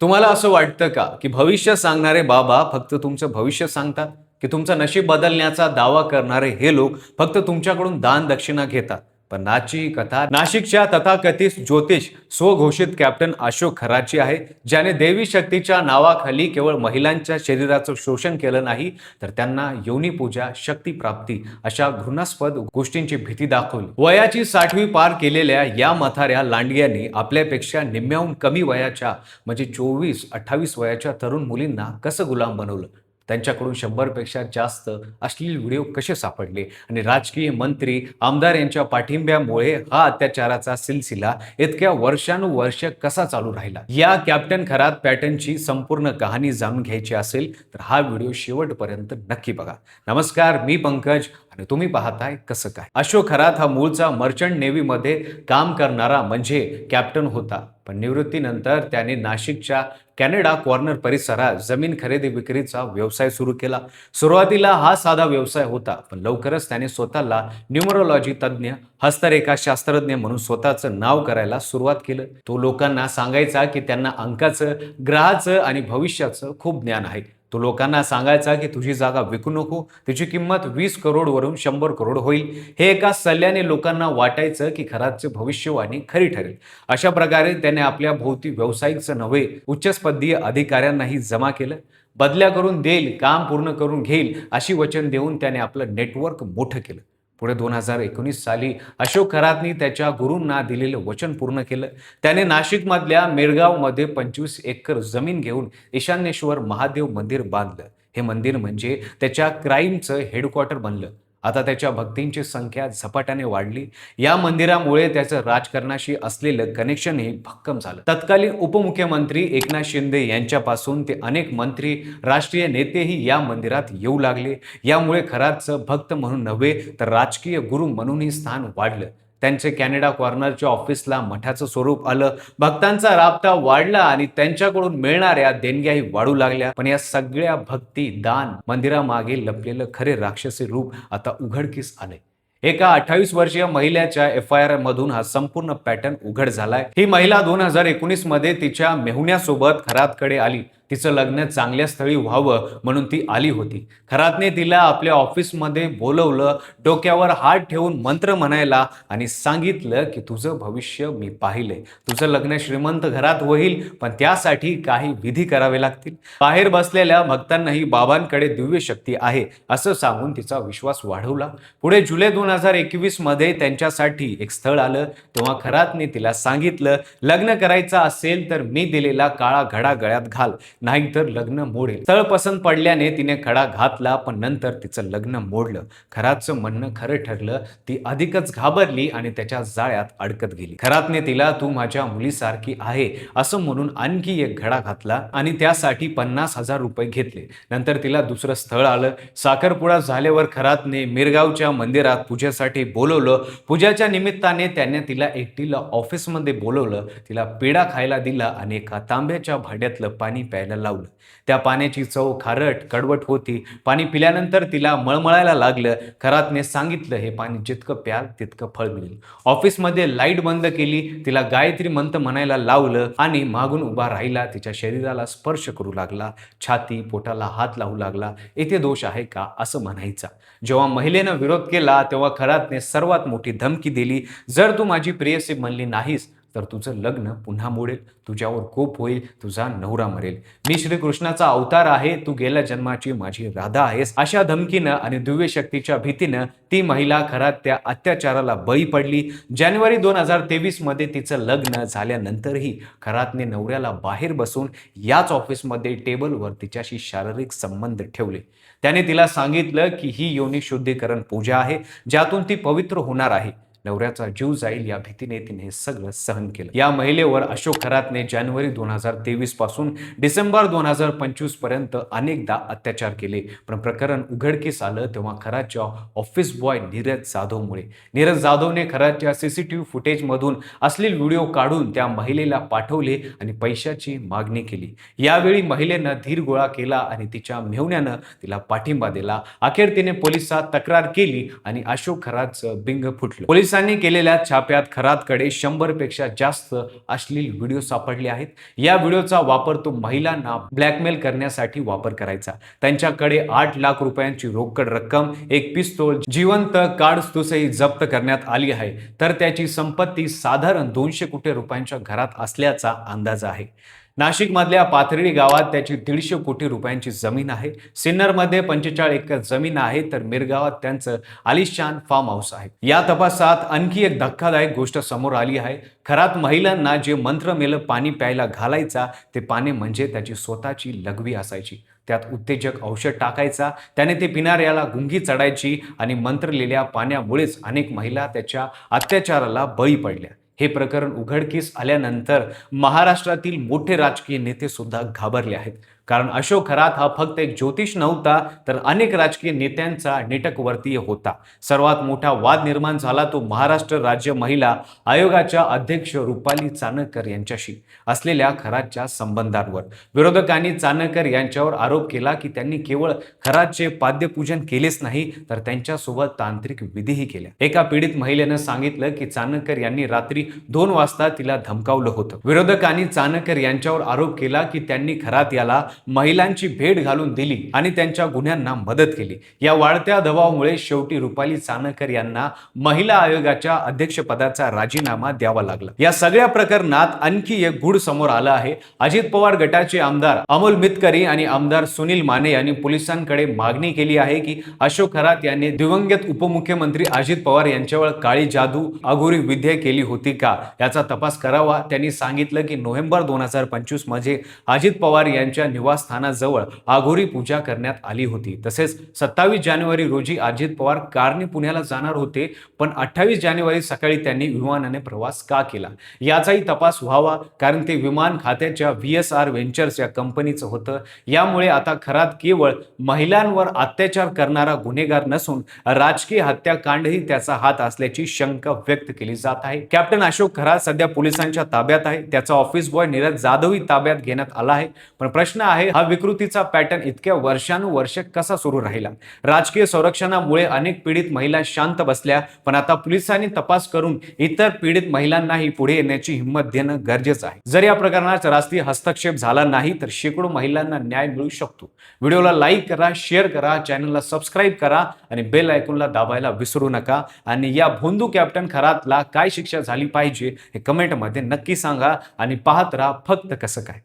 तुम्हाला असं वाटतं का, की भविष्य सांगणारे बाबा फक्त तुमचं भविष्य सांगतात? की तुमचं नशीब बदलण्याचा दावा करणारे हे लोक फक्त तुमच्याकडून दान-दक्षिणा घेतात? पण आजची कथा नाशिकच्या तथाकथित ज्योतिष स्वघोषित कॅप्टन अशोक खराची आहे, ज्याने देवी शक्तीच्या नावाखाली केवळ महिलांच्या शरीराचं शोषण केलं नाही, तर त्यांना योनिपूजा, शक्तिप्राप्ती अशा घृणास्पद गोष्टींची भीती दाखवली. वयाची 60वी पार केलेल्या या म्हाताऱ्या लांडग्यांनी आपल्यापेक्षा निम्म्याहून कमी वयाच्या म्हणजे 24-28 वयाच्या तरुण मुलींना कसं गुलाम बनवलं? त्यांच्याकडून 100 पेक्षा जास्त अश्लील व्हिडिओ कसे सापडले आणि राजकीय मंत्री, आमदार यांच्या पाठिंब्यामुळे हा अत्याचाराचा सिलसिला इतक्या वर्षानुवर्ष कसा चालू राहिला? या कॅप्टन खरात पॅटर्नची संपूर्ण कहाणी जाणून घ्यायची असेल तर हा व्हिडिओ शेवटपर्यंत नक्की बघा. नमस्कार, मी पंकज आणि तुम्ही पाहताय कसं काय. अशोक खरात हा मूळचा मर्चंट नेव्हीमध्ये काम करणारा म्हणजे कॅप्टन होता. पण निवृत्तीनंतर त्याने नाशिकच्या कॅनडा कॉर्नर परिसरात जमीन खरेदी विक्रीचा व्यवसाय सुरू केला. सुरुवातीला हा साधा व्यवसाय होता, पण लवकरच त्याने स्वतःला न्यूमरोलॉजी तज्ज्ञ, हस्तरेखा शास्त्रज्ञ म्हणून स्वतःचं नाव करायला सुरुवात केलं. तो लोकांना सांगायचा की त्यांना अंकाचं, ग्रहाचं आणि भविष्याचं खूप ज्ञान आहे. तो लोकांना सांगायचा की तुझी जागा विकू नको, तिची किंमत 20 करोड वरून 100 करोड होईल. हे एका सल्ल्याने लोकांना वाटायचं की खरातची भविष्यवाणी खरी ठरेल. अशा प्रकारे त्याने आपल्या भोवती व्यावसायिकचं नव्हे, उच्चपदीय अधिकाऱ्यांनाही जमा केलं. बदल्या करून देईल, काम पूर्ण करून घेईल अशी वचन देऊन त्याने आपलं नेटवर्क मोठं केलं. पुढे 2019 साली अशोक खरातनी त्याच्या गुरूंना दिलेलं वचन पूर्ण केलं. त्याने नाशिकमधल्या मेरगावमध्ये 25 एकर जमीन घेऊन ईशान्येश्वर महादेव मंदिर बांधलं. हे मंदिर म्हणजे त्याच्या क्राईमचं हेडक्वार्टर बनलं. आता त्याच्या भक्तींची संख्या झपाट्याने वाढली. या मंदिरामुळे त्याचं राजकारणाशी असलेलं कनेक्शनही भक्कम झालं. तत्कालीन उपमुख्यमंत्री एकनाथ शिंदे यांच्यापासून ते अनेक मंत्री, राष्ट्रीय नेतेही या मंदिरात येऊ लागले. यामुळे खरातचं भक्त म्हणून नव्हे तर राजकीय गुरु म्हणूनही स्थान वाढलं. त्यांचे कॅनडा कॉर्नरच्या ऑफिसला मठाचं स्वरूप आलं. भक्तांचा राबता वाढला आणि त्यांच्याकडून मिळणाऱ्या देणग्याही वाढू लागल्या. पण या सगळ्या भक्ती, दान, मंदिरामागे लपलेलं खरे राक्षसी रूप आता उघडकीस आले. एका 28 वर्षीय महिलेच्या FIR मधून हा संपूर्ण पॅटर्न उघड झालाय. ही महिला 2019 मध्ये तिच्या मेहुण्यासोबत खरातकडे आली. तिचं लग्न चांगल्या स्थळी व्हावं म्हणून ती आली होती. खरातने तिला आपल्या ऑफिसमध्ये बोलवलं, डोक्यावर हात ठेवून मंत्र म्हणायला आणि सांगितलं की तुझं भविष्य मी पाहिलंय. तुझं लग्न श्रीमंत घरात होईल, पण त्यासाठी काही विधी करावे लागतील. बाहेर बसलेल्या भक्तांनाही बाबांकडे दिव्य शक्ती आहे असं सांगून तिचा विश्वास वाढवला. पुढे जुलै 2021 मध्ये त्यांच्यासाठी एक स्थळ आलं. तेव्हा खरातने तिला सांगितलं, लग्न करायचं असेल तर मी दिलेला काळा घडा गळ्यात घाल, नाहीतर लग्न मोडेल. स्थळ पसंत पडल्याने तिने खडा घातला, पण नंतर तिचं लग्न मोडलं. खरातचं म्हणणं खरं ठरलं. ती अधिकच घाबरली आणि त्याच्या जाळ्यात अडकत गेली. खरातने तिला तू माझ्या मुलीसारखी आहे असं म्हणून आणखी एक घडा घातला आणि त्यासाठी 50,000 रुपये घेतले. नंतर तिला दुसरं स्थळ आलं. साखरपुडा झाल्यावर खरातने मिरगावच्या मंदिरात पूजेसाठी बोलवलं. पूजाच्या निमित्ताने त्याने तिला एकटीला ऑफिसमध्ये बोलवलं. तिला पेढा खायला दिला आणि एका तांब्याच्या भांड्यातलं पाणी प्यायला लावलं. त्या पाण्याची चव खारट, कडवट होती. पाणी पिल्यानंतर तिला मळमळायला लागलं. खरातने सांगितलं, हे पाणी जितकं प्याल तितकं फळ मिळेल. ऑफिसमध्ये लाईट बंद केली. तिला गायत्री मंत्र म्हणायला लावलं आणि मागून उभा राहिला. तिच्या शरीराला स्पर्श करू लागला. छाती, पोटाला हात लावू लागला. येथे दोष आहे का असं म्हणायचा. जेव्हा महिलेनं विरोध केला तेव्हा खरातने सर्वात मोठी धमकी दिली, जर तू माझी प्रेयसी म्हणली नाहीस तर तुझं लग्न पुन्हा मोडेल, तुझ्यावर कोप होईल, तुझा नवरा मरेल. मी श्रीकृष्णाचा अवतार आहे, तू गेल्या जन्माची माझी राधा आहेस. अशा धमकीनं आणि दिव्य शक्तीच्या भीतीनं ती महिला खरात त्या अत्याचाराला बळी पडली. जानेवारी 2023 मध्ये तिचं लग्न झाल्यानंतरही खरातने नवऱ्याला बाहेर बसून याच ऑफिसमध्ये टेबलवर तिच्याशी शारीरिक संबंध ठेवले. त्याने तिला सांगितलं की ही योनी शुद्धीकरण पूजा आहे, ज्यातून ती पवित्र होणार आहे. नवऱ्याचा जीव जाईल या भीतीने तिने हे सगळं सहन केलं. या महिलेवर अशोक खरातने जानेवारी 2023 पासून डिसेंबर 2025 पर्यंत अनेकदा अत्याचार केले. पण प्रकरण उघडकीस आलं तेव्हा खरातच्या ऑफिस बॉय नीरज जाधवमुळे. नीरज जाधवने खरातच्या CCTV फुटेजमधून अश्लील व्हिडिओ काढून त्या महिलेला पाठवले आणि पैशाची मागणी केली. यावेळी महिलेनं धीर गोळा केला आणि तिच्या मेहुण्यानं तिला पाठिंबा दिला. अखेर तिने पोलिसात तक्रार केली आणि अशोक खरातचं बिंग फुटलं. पोलिसांनी केलेल्या छाप्यात खरातकडे 100 पेक्षा जास्त अश्लील व्हिडिओ सापडले आहेत. या व्हिडिओचा वापर तो महिलांना ब्लॅकमेल करण्यासाठी वापर करायचा. त्यांच्याकडे 8 लाख रुपयांची रोकड रक्कम, एक पिस्तूल, जिवंत काडतूसही जप्त करण्यात आली आहे. तर त्याची संपत्ती साधारण 200 कोटी रुपयांच्या घरात असल्याचा अंदाज आहे. नाशिकमधल्या पाथर्डी गावात त्याची 150 कोटी रुपयांची जमीन आहे. सिन्नरमध्ये 45 एकर जमीन आहे, तर मिरगावात त्यांचं आलिशान फार्म हाऊस आहे. या तपासात आणखी एक धक्कादायक गोष्ट समोर आली आहे. खरात महिलांना जे मंत्रमेलं पाणी प्यायला घालायचा ते पाणी म्हणजे त्याची स्वतःची लघवी असायची. त्यात उत्तेजक औषध टाकायचा, त्याने ते पिणाऱ्याला गुंगी चढायची आणि मंत्रलेल्या पाण्यामुळेच अनेक महिला त्याच्या अत्याचाराला बळी पडल्या. हे प्रकरण उघडकीस आल्यानंतर महाराष्ट्रातील मोठे राजकीय नेते सुद्धा घाबरले आहेत. कारण अशोक खरात हा फक्त एक ज्योतिष नव्हता, तर अनेक राजकीय नेत्यांचा नेटकवर्तीय होता. सर्वात मोठा वाद निर्माण झाला तो महाराष्ट्र राज्य महिला आयोगाच्या अध्यक्ष रुपाली चाणकर यांच्याशी असलेल्या खरातच्या संबंधांवर. विरोधकांनी चाणकर यांच्यावर आरोप केला की त्यांनी केवळ खरातचे पाद्यपूजन केलेच नाही, तर त्यांच्यासोबत तांत्रिक विधीही केल्या. एका पीडित महिलेनं सांगितलं की चाणकर यांनी रात्री 2 वाजता तिला धमकावलं होतं. विरोधकांनी चाणकर यांच्यावर आरोप केला की त्यांनी खरात याला महिलांची भेट घालून दिली आणि त्यांच्या गुन्ह्यांना मदत केली. या वाढत्या दबावामुळे शेवटी रुपाली चाणकर यांना महिला आयोगाच्या अध्यक्षपदाचा राजीनामा द्यावा लागला. या सगळ्या प्रकरणात आणखी एक गूढ समोर आलं आहे. अजित पवार गटाचे आमदार अमोल मितकरी आणि आमदार सुनील माने यांनी पोलिसांकडे मागणी केली आहे की अशोक खरात यांनी दिवंगत उपमुख्यमंत्री अजित पवार यांच्यावर काळी जादू, अघोरी विद्या केली होती का, याचा तपास करावा. त्यांनी सांगितलं की नोव्हेंबर 2025 मध्ये अजित पवार यांच्या निवासस्थानाजवळ अघोरी पूजा करण्यात आली होती. तसेच 27 जानेवारी रोजी अजित पवार कारने पुण्याला जाणार होते, पण 28 जानेवारी सकाळी त्यांनी विमानाने प्रवास का केला याचाही तपास व्हावा. कारण ते विमान खात्याच्या VSR व्हेंचर्स या कंपनीचं होतं. यामुळे आता खरात केवळ महिलांवर अत्याचार करणारा गुन्हेगार नसून राजकीय हत्याकांडही त्याचा हात असल्याची शंका व्यक्त केली जात आहे. कॅप्टन अशोक खरात सध्या पोलिसांच्या ताब्यात आहे. त्याचा ऑफिस बॉय नीरज जाधवही ताब्यात घेण्यात आला आहे. पण प्रश्न आहे, हा विकृतीचा पॅटर्न इतक्या वर्षानुवर्ष कसा सुरू राहिला? राजकीय संरक्षणामुळे अनेक पीडित महिला शांत बसल्या, पण आता पोलिसांनी तपास करून इतर पीडित महिलांनाही पुढे येण्याची हिंमत देणं गरजेचं आहे. जर या प्रकरणात राष्ट्रीय हस्तक्षेप झाला नाही तर शेकडो महिलांना न्याय मिळू शकतो. व्हिडिओला लाईक करा, शेअर करा, चॅनलला सबस्क्राईब करा आणि बेल आयकॉनला दाबायला विसरू नका. आणि या भोंदू कॅप्टन खरातला काय शिक्षा झाली पाहिजे हे कमेंटमध्ये नक्की सांगा आणि पाहत राहा फक्त कसं काय.